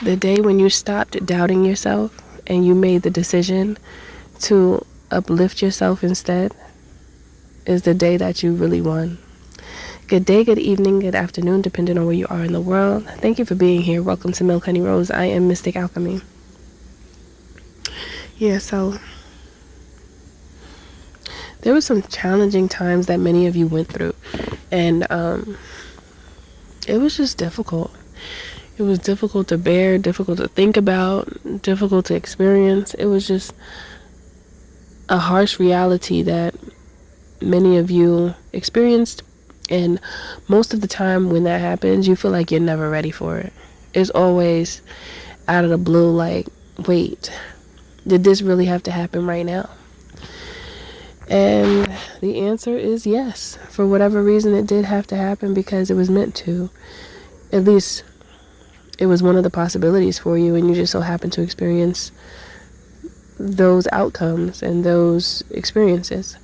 The day when you stopped doubting yourself and you made the decision to uplift yourself instead is the day that you really won. Good day, good evening, good afternoon, depending on where you are in the world. Thank you for being here. Welcome to Milk Honey Rose. I am Mystic Alchemy. Yeah, so there were some challenging times that many of you went through, and it was just difficult. It was difficult to bear, difficult to think about, difficult to experience. It was just a harsh reality that many of you experienced, and most of the time when that happens, you feel like you're never ready for it. It's always out of the blue, like, wait, did this really have to happen right now? And the answer is yes. For whatever reason, it did have to happen because it was meant to. At least it was one of the possibilities for you, and you just so happened to experience those outcomes and those experiences.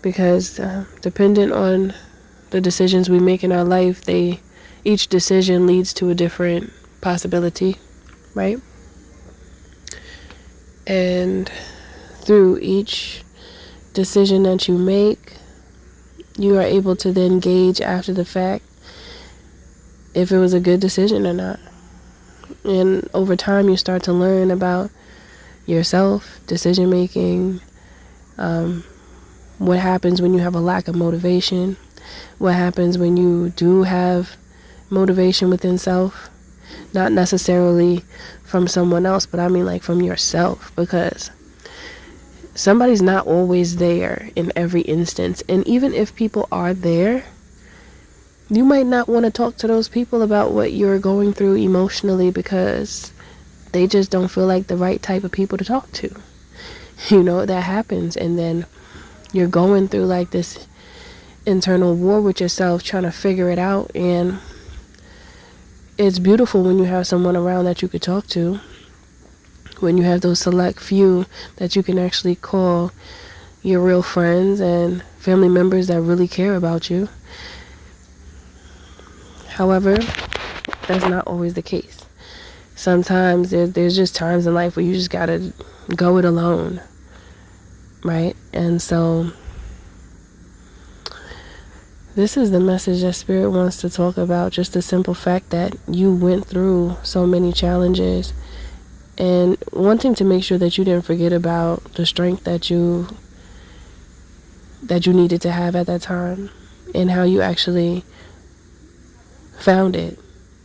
Because dependent on the decisions we make in our life, each decision leads to a different possibility, right? And through each decision that you make, you are able to then gauge after the fact if it was a good decision or not. And over time, you start to learn about yourself, decision making, what happens when you have a lack of motivation, what happens when you do have motivation within self, not necessarily from someone else, but I mean like from yourself, because somebody's not always there in every instance. And even if people are there, you might not want to talk to those people about what you're going through emotionally because they just don't feel like the right type of people to talk to. You know, that happens. And then you're going through like this internal war with yourself, trying to figure it out. And it's beautiful when you have someone around that you could talk to, when you have those select few that you can actually call your real friends and family members that really care about you. However, that's not always the case. Sometimes there's just times in life where you just gotta go it alone, right? And so this is the message that Spirit wants to talk about, just the simple fact that you went through so many challenges, and wanting to make sure that you didn't forget about the strength that you needed to have at that time, and how you actually found it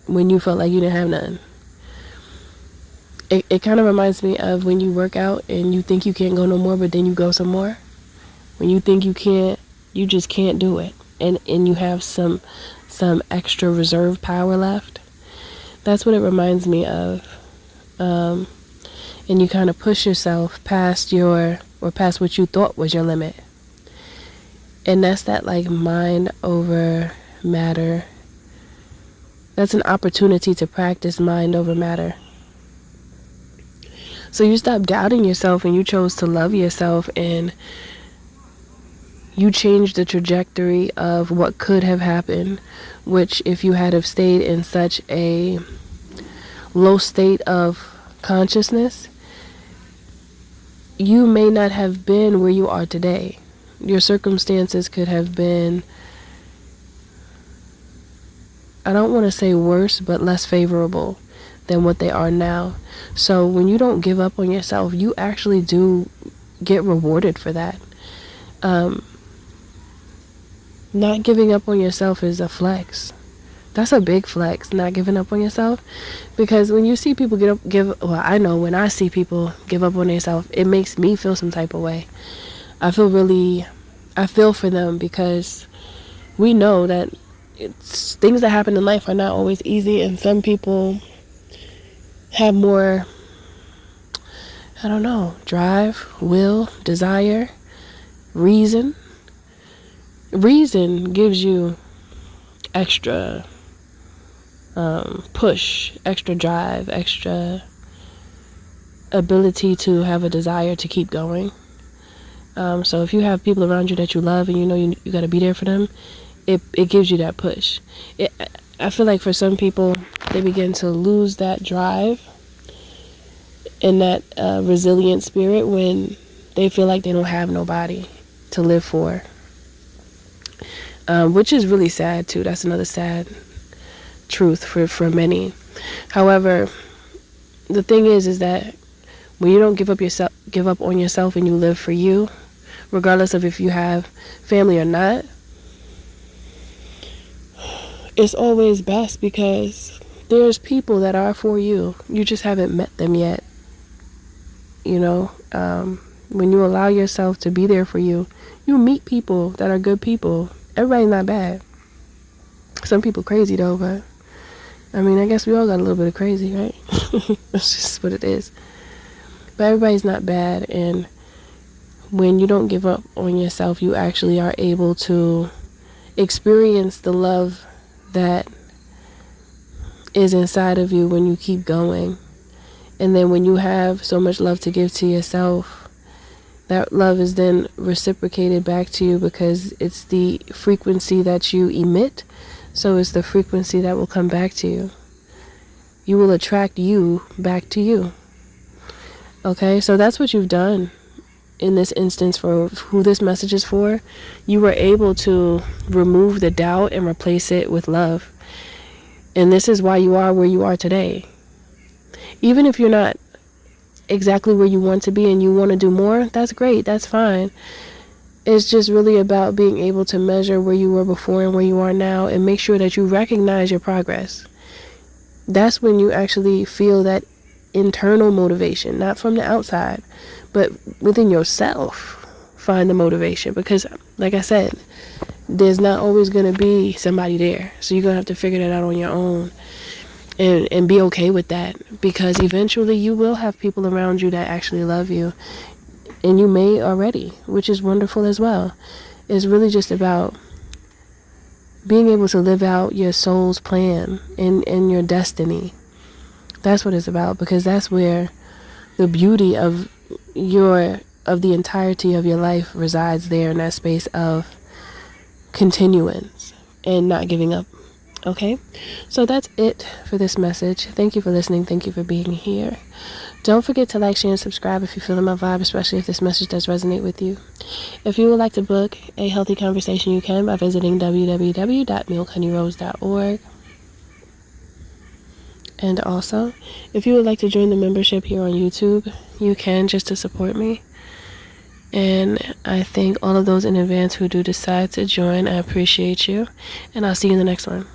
when you felt like you didn't have none. It kind of reminds me of when you work out and you think you can't go no more, but then you go some more. When you think you can't, you just can't do it, and you have some extra reserve power left. That's what it reminds me of. And you kind of push yourself past what you thought was your limit. And that's that like mind over matter. That's an opportunity to practice mind over matter. So you stopped doubting yourself and you chose to love yourself, and you changed the trajectory of what could have happened, which if you had have stayed in such a low state of consciousness, you may not have been where you are today. Your circumstances could have been, I don't want to say worse, but less favorable than what they are now. So when you don't give up on yourself, you actually do get rewarded for that. Not giving up on yourself is a flex. That's a big flex, not giving up on yourself. Because when you see people I know when I see people give up on themselves, it makes me feel some type of way. I feel for them, because we know that things that happen in life are not always easy, and some people have more, I don't know, drive, will, desire, reason. Reason gives you extra push, extra drive, extra ability to have a desire to keep going. So if you have people around you that you love and you know you got to be there for them, it gives you that push. I feel like for some people, they begin to lose that drive and that resilient spirit when they feel like they don't have nobody to live for, which is really sad too. That's another sad truth for many. However, the thing is that when you don't give up on yourself and you live for you, regardless of if you have family or not, it's always best because there's people that are for you. You just haven't met them yet. You know, when you allow yourself to be there for you, you meet people that are good people. Everybody's not bad. Some people crazy though, but I mean, I guess we all got a little bit of crazy, right? That's just what it is. But everybody's not bad, and when you don't give up on yourself, you actually are able to experience the love that is inside of you when you keep going. And then when you have so much love to give to yourself, that love is then reciprocated back to you because it's the frequency that you emit. So it's the frequency that will come back to you. You will attract you back to you. Okay, so that's what you've done in this instance for who this message is for. You were able to remove the doubt and replace it with love. And this is why you are where you are today. Even if you're not exactly where you want to be and you want to do more, that's great, that's fine. It's just really about being able to measure where you were before and where you are now and make sure that you recognize your progress. That's when you actually feel that internal motivation, not from the outside, but within yourself. Find the motivation because, like I said, there's not always going to be somebody there. So you're going to have to figure that out on your own and be okay with that, because eventually you will have people around you that actually love you, and you may already, which is wonderful as well. It's really just about being able to live out your soul's plan and your destiny. That's what it's about, because that's where the beauty of the entirety of your life resides, there in that space of continuance and not giving up. Okay, so that's it for this message. Thank you for listening. Thank you for being here. Don't forget to like, share, and subscribe if you're feeling my vibe, especially if this message does resonate with you. If you would like to book a healthy conversation, you can by visiting www.milkhoneyrose.org. And also, if you would like to join the membership here on YouTube, you can, just to support me. And I thank all of those in advance who do decide to join. I appreciate you. And I'll see you in the next one.